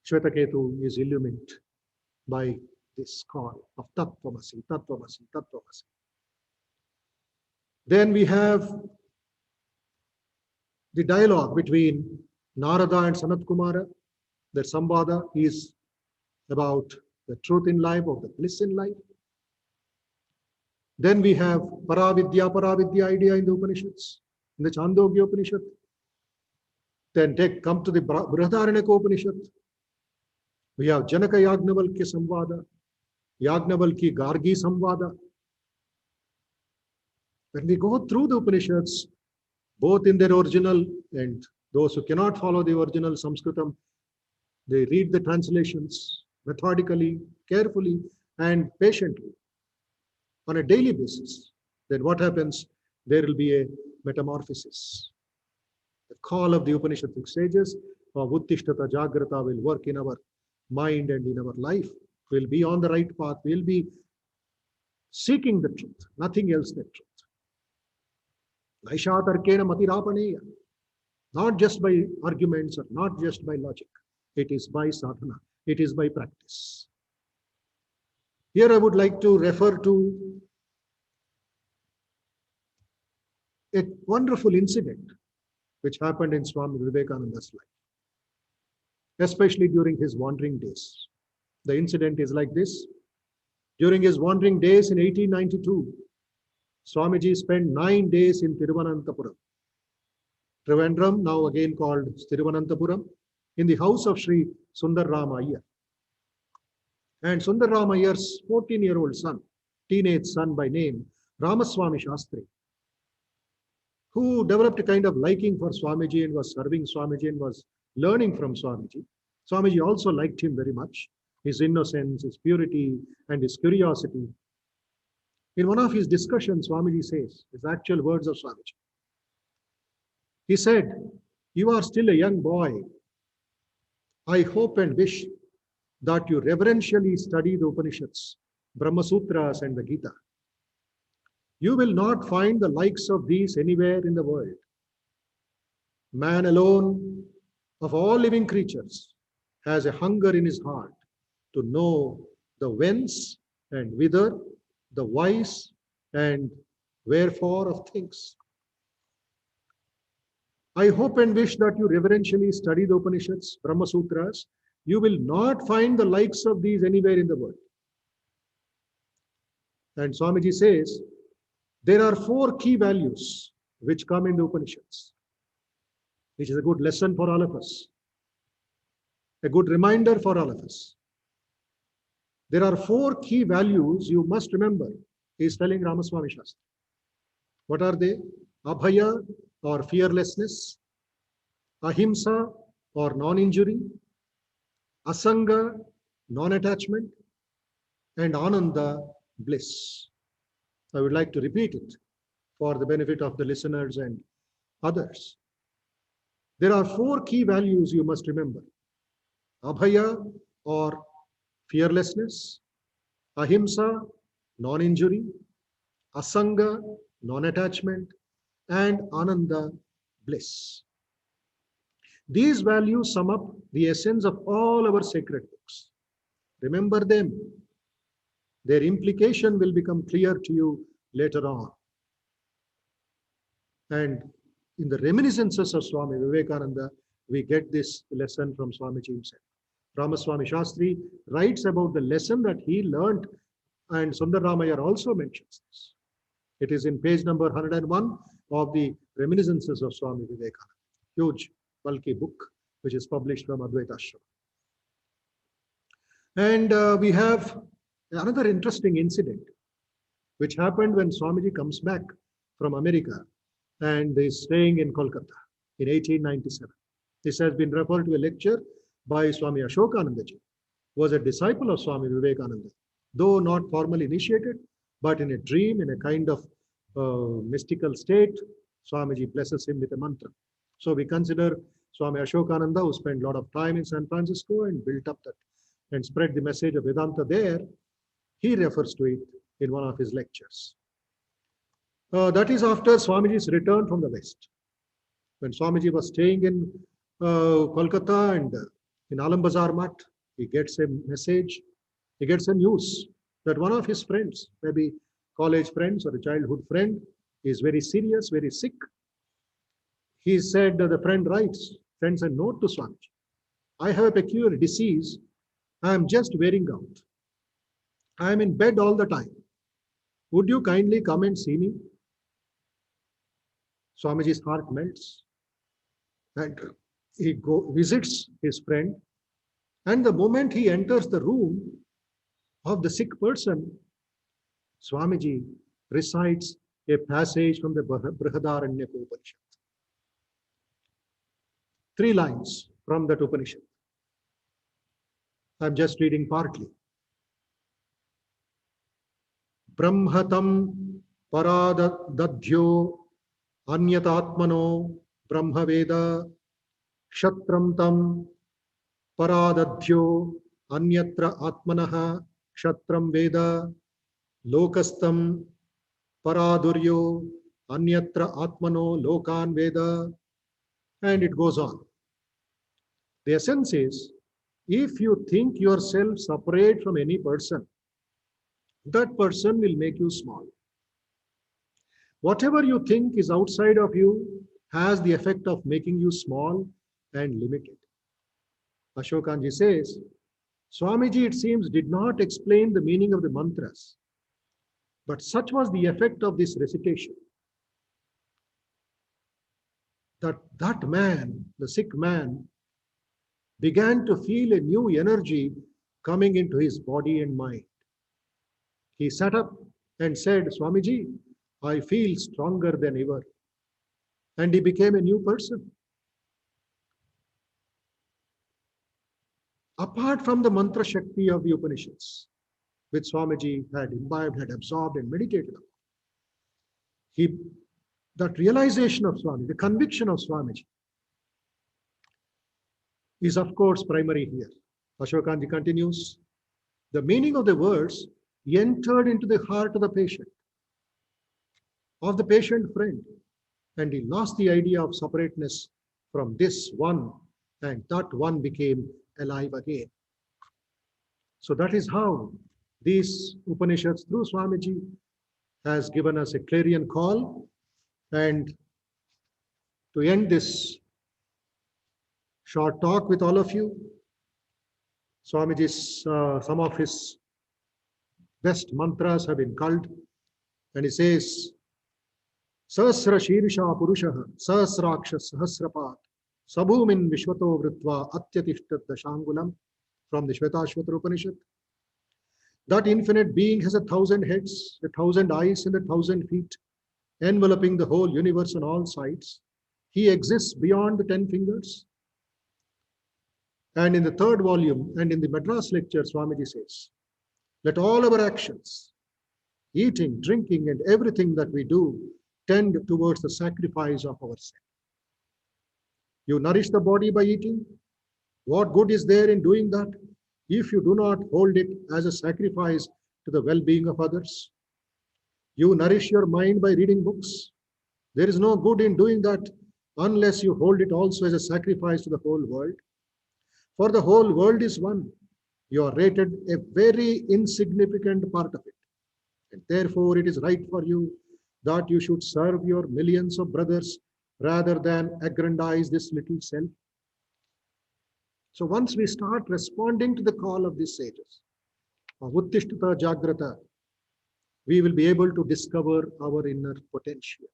Shvetaketu is illumined by this call of Tattvamasi, Tattvamasi, Tattvamasi. Then we have the dialogue between Narada and Sanat Kumara. Their Samvada is about the truth in life, of the bliss in life. Then we have Paravidya idea in the Upanishads, in the Chandogya Upanishad. Then come to the Brihadaranyaka Upanishad. We have Janaka Yagnavalkya Samvada, Yagnavalkya Gargi Samvada. When we go through the Upanishads, both in their original and those who cannot follow the original Sanskritam, they read the translations methodically, carefully, and patiently on a daily basis. Then what happens? There will be a metamorphosis. The call of the Upanishadic sages of Uttishtata Jagrata will work in our mind and in our life. We'll be on the right path. We'll be seeking the truth, nothing else than truth. Naisha tarkena matirapaneya. Not just by arguments or not just by logic. It is by sadhana. It is by practice. Here I would like to refer to a wonderful incident which happened in Swami Vivekananda's life, especially during his wandering days. The incident is like this. During his wandering days in 1892, Swamiji spent 9 days in Thiruvananthapuram. Trivandrum, now again called Thiruvananthapuram, in the house of Sri Sundar Rama Iyer. And Sundar Rama Iyer's 14-year-old son, teenage son by name, Ramaswamy Shastri, who developed a kind of liking for Swamiji and was serving Swamiji and was learning from Swamiji. Swamiji also liked him very much, his innocence, his purity, and his curiosity. In one of his discussions, Swamiji says, his actual words of Swamiji. He said, "You are still a young boy. I hope and wish that you reverentially study the Upanishads, Brahma Sutras, and the Gita. You will not find the likes of these anywhere in the world. Man alone, of all living creatures, has a hunger in his heart to know the whence and whither, the whys and wherefore of things. I hope and wish that you reverentially study the Upanishads, Brahma Sutras. You will not find the likes of these anywhere in the world." And Swamiji says, there are 4 key values which come in the Upanishads, which is a good lesson for all of us, a good reminder for all of us. There are 4 key values you must remember, he is telling Ramaswamy Shastri. What are they? Abhaya, or fearlessness, ahimsa, or non-injury, asanga, non-attachment, and ananda, bliss. I would like to repeat it for the benefit of the listeners and others. There are 4 key values you must remember. Abhaya, or fearlessness, ahimsa, non-injury, asanga, non-attachment, and ananda, bliss. These values sum up the essence of all our sacred books. Remember them. Their implication will become clear to you later on. And in the reminiscences of Swami Vivekananda, we get this lesson from Swamiji himself. Ramaswamy Shastri writes about the lesson that he learned, and Sundar Rama Iyer also mentions this. It is in page number 101 of the Reminiscences of Swami Vivekananda, huge, bulky book, which is published from Advaita Ashram. And we have another interesting incident, which happened when Swamiji comes back from America and is staying in Kolkata in 1897. This has been referred to a lecture by Swami Ashokanandaji, who was a disciple of Swami Vivekananda, though not formally initiated, but in a dream, in a kind of mystical state, Swamiji blesses him with a mantra. So we consider Swami Ashokananda, who spent a lot of time in San Francisco and built up that and spread the message of Vedanta there. He refers to it in one of his lectures. That is after Swamiji's return from the West. When Swamiji was staying in Kolkata and in Alam Bazar Mat, he gets a message, he gets a news that one of his friends, maybe college friends or a childhood friend, is very serious, very sick. He said, the friend writes, sends a note to Swamiji. I have a peculiar disease. I am just wearing out. I am in bed all the time. Would you kindly come and see me? Swamiji's heart melts. And he visits his friend. And the moment he enters the room of the sick person, Swamiji recites a passage from the Brihadaranyaka Upanishad. 3 lines from that Upanishad. I'm just reading partly. Brahmatam paradadhyo anyatatmano brahmaveda kshatram tam paradadhyo anyatra atmanaha kshatram veda lokastam paraduryo anyatra atmano lokan veda, and it goes on. The essence is, if you think yourself separate from any person, that person will make you small. Whatever you think is outside of you has the effect of making you small and limited. Ashokanji says, Swamiji, it seems, did not explain the meaning of the mantras, but such was the effect of this recitation that man, the sick man, began to feel a new energy coming into his body and mind. He sat up and said, Swamiji, I feel stronger than ever. And he became a new person. Apart from the mantra shakti of the Upanishads, which Swamiji had imbibed, had absorbed and meditated on, that realization of Swamiji, the conviction of Swamiji, is of course primary here. Ashokanji continues, the meaning of the words entered into the heart of the patient friend, and he lost the idea of separateness from this one, and that one became alive again. So that is how these Upanishads through Swamiji has given us a clarion call. And to end this short talk with all of you, Swamiji's, some of his best mantras have been culled, and he says, Sahasra Shirsha Purushaha, Sahasraksha Sahasrapat, Sabhumin Vishwato Vritva Atyatishtat Dashangulam, from the Shvetashvatara Upanishad. That infinite being has 1,000 heads, 1,000 eyes, and 1,000 feet, enveloping the whole universe on all sides. He exists beyond the 10 fingers. And in the 3rd volume, and in the Madras lecture, Swamiji says, let all our actions, eating, drinking, and everything that we do tend towards the sacrifice of ourselves. You nourish the body by eating. What good is there in doing that if you do not hold it as a sacrifice to the well-being of others? You nourish your mind by reading books. There is no good in doing that unless you hold it also as a sacrifice to the whole world. For the whole world is one. You are rated a very insignificant part of it. And therefore, it is right for you that you should serve your millions of brothers rather than aggrandize this little self. So once we start responding to the call of these sages, of Uttishtata Jagrata, we will be able to discover our inner potential.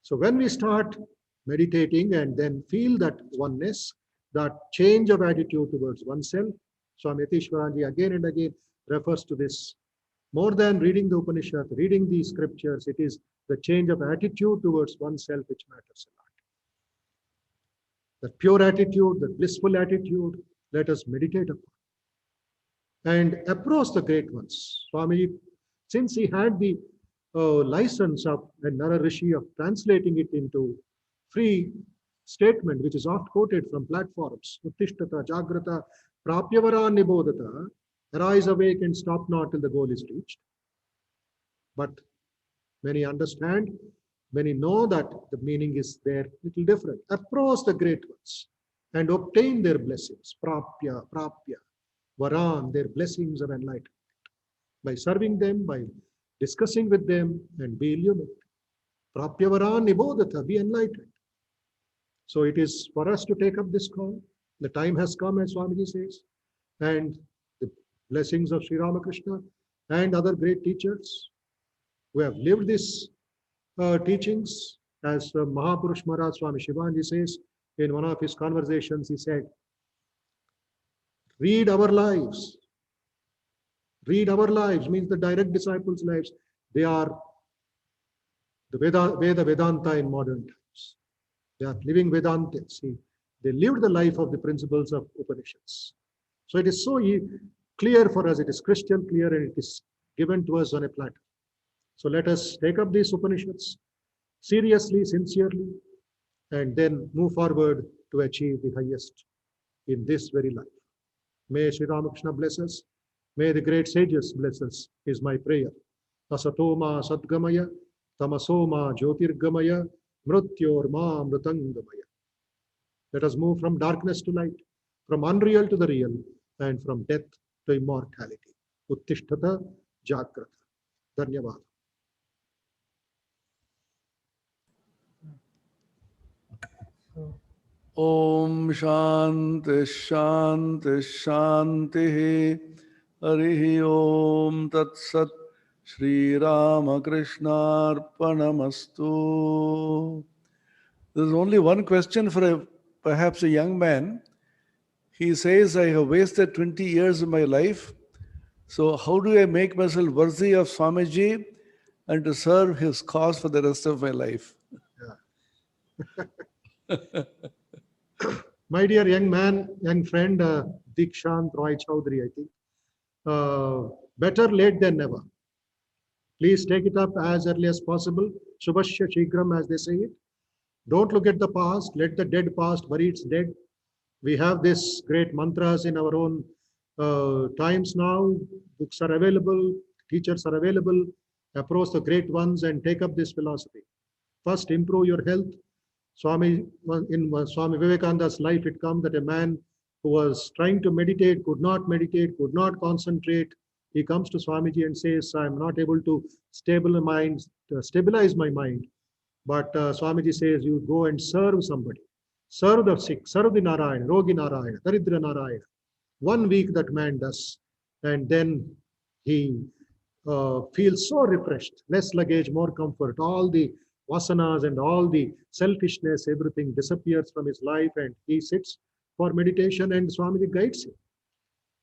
So when we start meditating and then feel that oneness, that change of attitude towards oneself, Swami Yatishwaranji again and again refers to this. More than reading the Upanishad, reading these scriptures, it is the change of attitude towards oneself which matters a lot. That pure attitude, that blissful attitude, let us meditate upon and approach the great ones. Swami, since he had the license of Nara Rishi of translating it into free statement, which is oft quoted from platforms, Uttishtata Jagrata Prapyavara Nibodhata, arise, awake, and stop not till the goal is reached. But Many understand, many know that the meaning is there little different. Approach the great ones and obtain their blessings. Prapya, prapya, varan, their blessings of enlightenment. By serving them, by discussing with them, and be illuminated. Prapya varan nibodhata, be enlightened. So it is for us to take up this call. The time has come, as Swamiji says, and the blessings of Sri Ramakrishna and other great teachers who have lived these teachings, as Mahapurush Maharaj Swami Shivanji says in one of his conversations, he said, read our lives. Read our lives means the direct disciples' lives. They are the Veda Vedanta in modern times. They are living Vedantas. They lived the life of the principles of Upanishads. So it is so clear for us, it is crystal clear, and it is given to us on a platter. So let us take up these Upanishads seriously, sincerely, and then move forward to achieve the highest in this very life. May Sri Ramakrishna bless us. May the great sages bless us, is my prayer. Asatoma Sadgamaya, Tamasoma Jyotirgamaya, Mrutyorma Mrutangamaya. Let us move from darkness to light, from unreal to the real, and from death to immortality. Uttishtata Jagrata. Dhanyavad. Om Shanti Shanti Shanti Harihi Om Tat Sat Shri Ramakrishna Arpanamastu. There's only one question for perhaps a young man. He says, I have wasted 20 years of my life. So how do I make myself worthy of Swamiji and to serve his cause for the rest of my life? Yeah. My dear young man, young friend, Dikshant Roy Chaudhary, I think, better late than never. Please take it up as early as possible. Shubhashya Shigram, as they say it. Don't look at the past. Let the dead past bury its dead. We have this great mantras in our own times now. Books are available. Teachers are available. Approach the great ones and take up this philosophy. First, improve your health. In Swami Vivekananda's life, it comes that a man who was trying to meditate, could not concentrate. He comes to Swamiji and says, I'm not able to stabilize my mind. But Swamiji says, you go and serve somebody. Serve the sick, serve the Narayana, Rogi Narayana, Daridra Narayana. 1 week that man does. And then he feels so refreshed. Less luggage, more comfort. All the vasanas and all the selfishness, everything disappears from his life, and he sits for meditation and Swamiji guides him.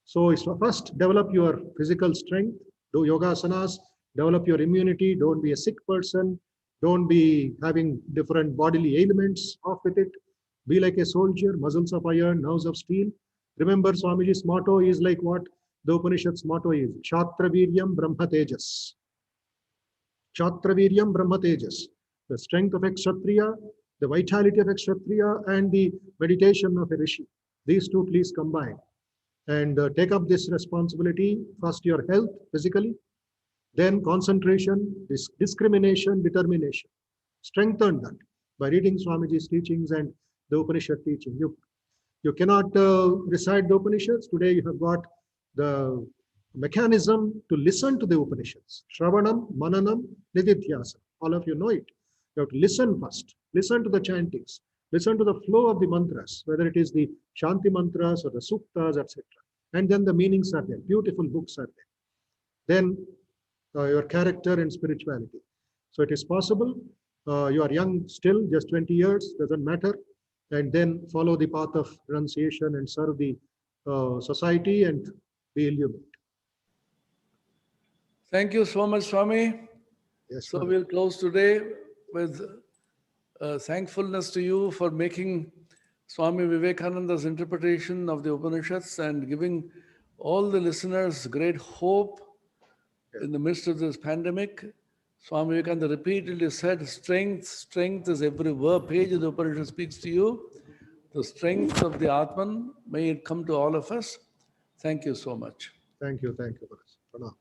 So first, develop your physical strength, do yogasanas, develop your immunity, don't be a sick person, don't be having different bodily ailments, off with it. Be like a soldier, muscles of iron, nerves of steel. Remember, Swamiji's motto is like what the Upanishad's motto is, Kshatraviryam Brahma Tejas. Kshatraviryam Brahma Tejas. The strength of a Kshatriya, the vitality of a Kshatriya, and the meditation of a Rishi. These two please combine. And take up this responsibility. First, your health physically, then concentration, discrimination, determination. Strengthen that by reading Swamiji's teachings and the Upanishad teaching. You cannot recite the Upanishads. Today you have got the mechanism to listen to the Upanishads. Shravanam, Mananam, Nididhyasam. All of you know it. You have to listen first. Listen to the chantings. Listen to the flow of the mantras, whether it is the Shanti mantras or the Suktas, etc. And then the meanings are there. Beautiful books are there. Then your character and spirituality. So it is possible. You are young still, just 20 years, doesn't matter. And then follow the path of renunciation and serve the society and be illuminated. Thank you so much, Swami. Yes, So we'll close today with thankfulness to you for making Swami Vivekananda's interpretation of the Upanishads and giving all the listeners great hope in the midst of this pandemic. Swami Vivekananda repeatedly said, strength is every page of the Upanishad speaks to you. The strength of the Atman, may it come to all of us. Thank you so much. Thank you. Thank you. Pranam.